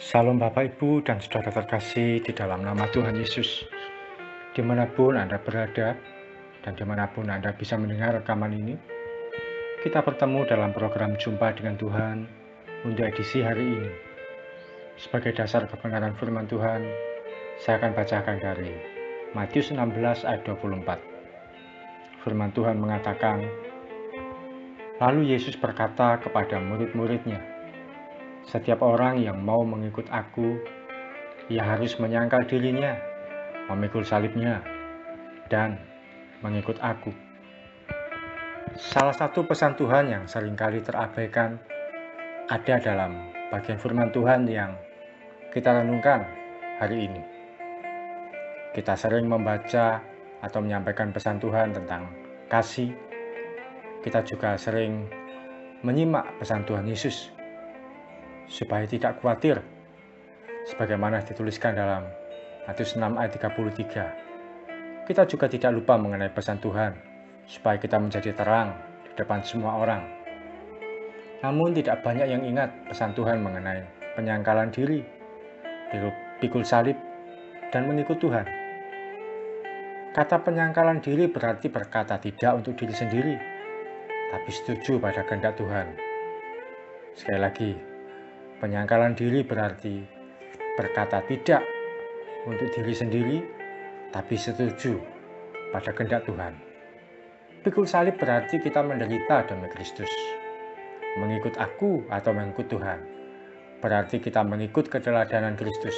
Salam Bapak, Ibu, dan saudara terkasih di dalam nama Tuhan Yesus. Dimanapun Anda berada, dan dimanapun Anda bisa mendengar rekaman ini, kita bertemu dalam program Jumpa dengan Tuhan untuk edisi hari ini. Sebagai dasar kebenaran firman Tuhan, saya akan bacakan dari Matius 16 ayat 24. Firman Tuhan mengatakan, "Lalu Yesus berkata kepada murid-muridnya, setiap orang yang mau mengikut aku, ia harus menyangkal dirinya, memikul salibnya, dan mengikut aku." Salah satu pesan Tuhan yang seringkali terabaikan ada dalam bagian firman Tuhan yang kita renungkan hari ini. Kita sering membaca atau menyampaikan pesan Tuhan tentang kasih. Kita juga sering menyimak pesan Tuhan Yesus supaya tidak khawatir, sebagaimana dituliskan dalam Matius 6 ayat 33. Kita juga tidak lupa mengenai pesan Tuhan supaya kita menjadi terang di depan semua orang. Namun tidak banyak yang ingat pesan Tuhan mengenai penyangkalan diri, pikul salib, dan mengikut Tuhan. Kata penyangkalan diri berarti berkata tidak untuk diri sendiri, tapi setuju pada kehendak Tuhan. Sekali lagi, penyangkalan diri berarti berkata tidak untuk diri sendiri, tapi setuju pada kehendak Tuhan. Pikul salib berarti kita menderita demi Kristus. Mengikut aku atau mengikut Tuhan berarti kita mengikut keteladanan Kristus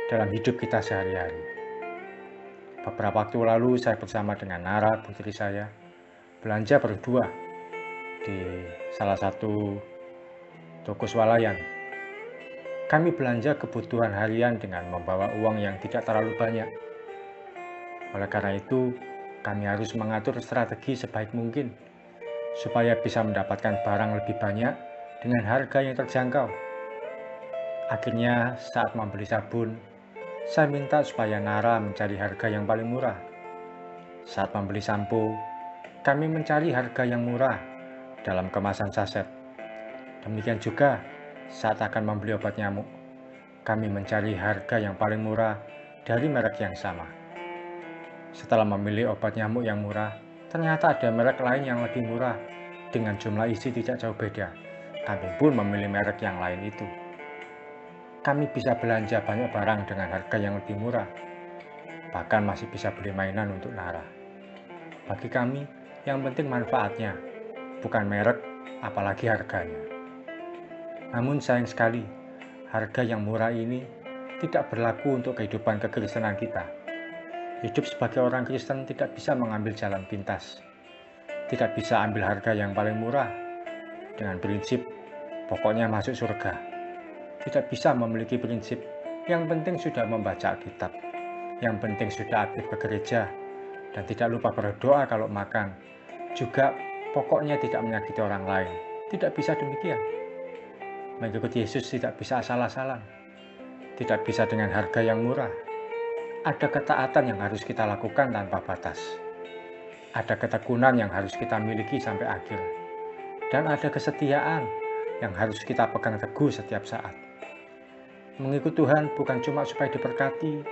dalam hidup kita sehari-hari. Beberapa waktu lalu saya bersama dengan Nara, putri saya, belanja berdua di salah satu toko swalayan. Kami belanja kebutuhan harian dengan membawa uang yang tidak terlalu banyak. Oleh karena itu, kami harus mengatur strategi sebaik mungkin supaya bisa mendapatkan barang lebih banyak dengan harga yang terjangkau. Akhirnya, saat membeli sabun, saya minta supaya Nara mencari harga yang paling murah. Saat membeli sampo, kami mencari harga yang murah dalam kemasan saset. Demikian juga saat akan membeli obat nyamuk, kami mencari harga yang paling murah dari merek yang sama. Setelah memilih obat nyamuk yang murah, ternyata ada merek lain yang lebih murah dengan jumlah isi tidak jauh beda. Kami pun memilih merek yang lain itu. Kami bisa belanja banyak barang dengan harga yang lebih murah. Bahkan masih bisa beli mainan untuk Nara. Bagi kami, yang penting manfaatnya, bukan merek, apalagi harganya. Namun sayang sekali, harga yang murah ini tidak berlaku untuk kehidupan kekristenan kita. Hidup sebagai orang Kristen tidak bisa mengambil jalan pintas. Tidak bisa ambil harga yang paling murah dengan prinsip pokoknya masuk surga. Tidak bisa memiliki prinsip yang penting sudah membaca Alkitab, yang penting sudah aktif ke gereja, dan tidak lupa berdoa kalau makan. Juga pokoknya tidak menyakiti orang lain. Tidak bisa demikian. Mengikut Yesus tidak bisa asal-asalan. Tidak bisa dengan harga yang murah. Ada ketaatan yang harus kita lakukan tanpa batas. Ada ketekunan yang harus kita miliki sampai akhir. Dan ada kesetiaan yang harus kita pegang teguh setiap saat. Mengikut Tuhan bukan cuma supaya diberkati,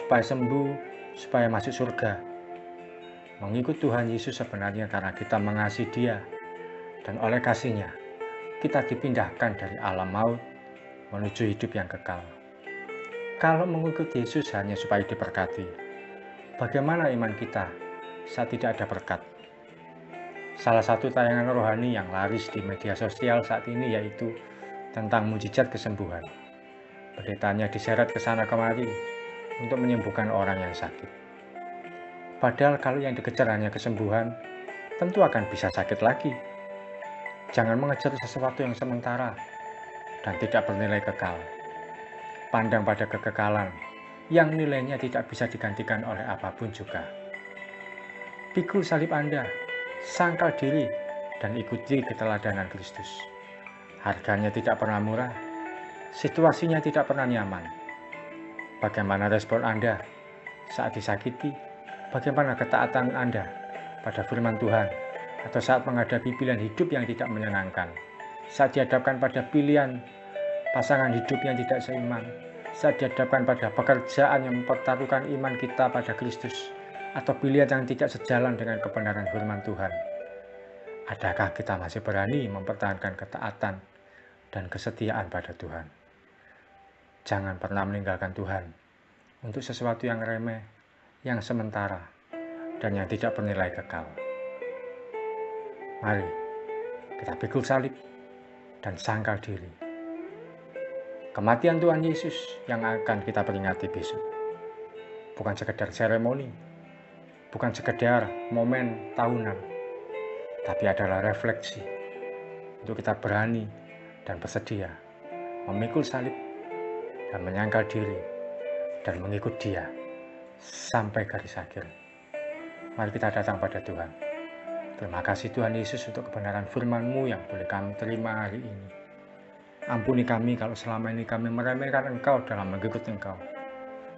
supaya sembuh, supaya masuk surga. Mengikut Tuhan Yesus sebenarnya karena kita mengasihi Dia. Dan oleh kasih-Nya, kita dipindahkan dari alam maut menuju hidup yang kekal. Kalau mengikut Yesus hanya supaya diberkati, bagaimana iman kita saat tidak ada berkat? Salah satu tayangan rohani yang laris di media sosial saat ini yaitu tentang mujizat kesembuhan. Pendetanya diseret ke sana kemari untuk menyembuhkan orang yang sakit. Padahal kalau yang dikejar hanya kesembuhan, tentu akan bisa sakit lagi. Jangan mengejar sesuatu yang sementara dan tidak bernilai kekal. Pandang pada kekekalan yang nilainya tidak bisa digantikan oleh apapun juga. Pikul salib Anda, sangkal diri, dan ikuti keteladanan Kristus. Harganya tidak pernah murah, situasinya tidak pernah nyaman. Bagaimana respon Anda saat disakiti? Bagaimana ketaatan Anda pada firman Tuhan? Atau saat menghadapi pilihan hidup yang tidak menyenangkan? Saat dihadapkan pada pilihan pasangan hidup yang tidak seiman, saat dihadapkan pada pekerjaan yang mempertaruhkan iman kita pada Kristus, atau pilihan yang tidak sejalan dengan kebenaran firman Tuhan. Adakah kita masih berani mempertahankan ketaatan dan kesetiaan pada Tuhan? Jangan pernah meninggalkan Tuhan untuk sesuatu yang remeh, yang sementara, dan yang tidak bernilai kekal. Mari kita pikul salib dan sangkal diri. Kematian Tuhan Yesus yang akan kita peringati besok bukan sekedar seremoni, bukan sekedar momen tahunan, tapi adalah refleksi untuk kita berani dan bersedia memikul salib dan menyangkal diri dan mengikut Dia sampai garis akhir. Mari kita datang pada Tuhan. Terima kasih Tuhan Yesus untuk kebenaran firman-Mu yang boleh kami terima hari ini. Ampuni kami kalau selama ini kami meremehkan Engkau dalam mengikut Engkau.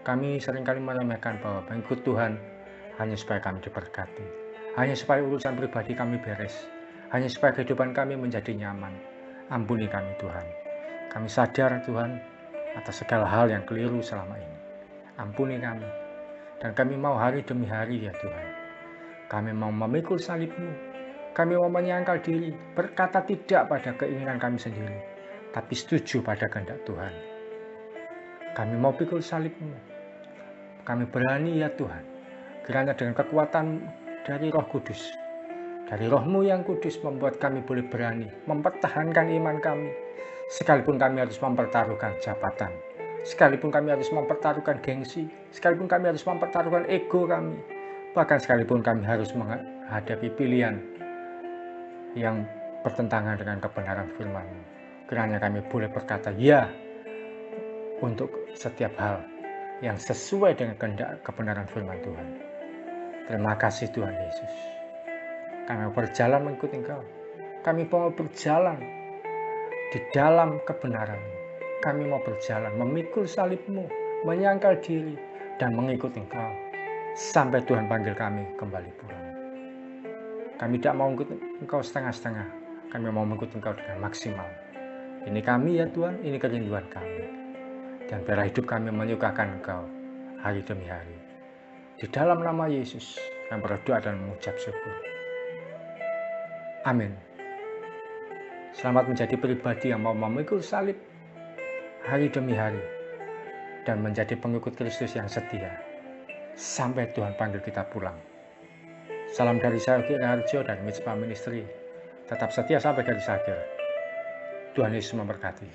Kami seringkali meremehkan bahwa mengikut Tuhan hanya supaya kami diberkati, hanya supaya urusan pribadi kami beres, hanya supaya kehidupan kami menjadi nyaman. Ampuni kami Tuhan. Kami sadar Tuhan atas segala hal yang keliru selama ini. Ampuni kami. Dan kami mau hari demi hari ya Tuhan. Kami mau memikul salib-Mu. Kami mau menyangkal diri, berkata tidak pada keinginan kami sendiri, tapi setuju pada kehendak Tuhan. Kami mau pikul salib-Mu. Kami berani ya Tuhan. Kiranya dengan kekuatan dari Roh Kudus, dari Roh-Mu yang kudus membuat kami boleh berani mempertahankan iman kami. Sekalipun kami harus mempertaruhkan jabatan, sekalipun kami harus mempertaruhkan gengsi, sekalipun kami harus mempertaruhkan ego kami, bahkan sekalipun kami harus menghadapi pilihan yang bertentangan dengan kebenaran firman-Mu. Kiranya kami boleh berkata ya untuk setiap hal yang sesuai dengan kehendak kebenaran firman Tuhan. Terima kasih Tuhan Yesus. Kami mau berjalan mengikut Engkau. Kami mau berjalan di dalam kebenaran-Mu. Kami mau berjalan memikul salib-Mu, menyangkal diri, dan mengikut Engkau sampai Tuhan panggil kami kembali pulang. Kami tidak mau mengikut Engkau setengah-setengah. Kami mau mengikut Engkau dengan maksimal. Ini kami ya Tuhan, ini kerinduan kami. Dan biarlah hidup kami menyukakan Engkau hari demi hari. Di dalam nama Yesus, kami berdoa dan mengucap syukur. Amin. Selamat menjadi pribadi yang mau memikul salib hari demi hari dan menjadi pengikut Kristus yang setia sampai Tuhan panggil kita pulang. Salam dari saya Uki Raharjo dan Mitspa Ministry. Tetap setia sampai garis akhir. Tuhan Yesus memberkati.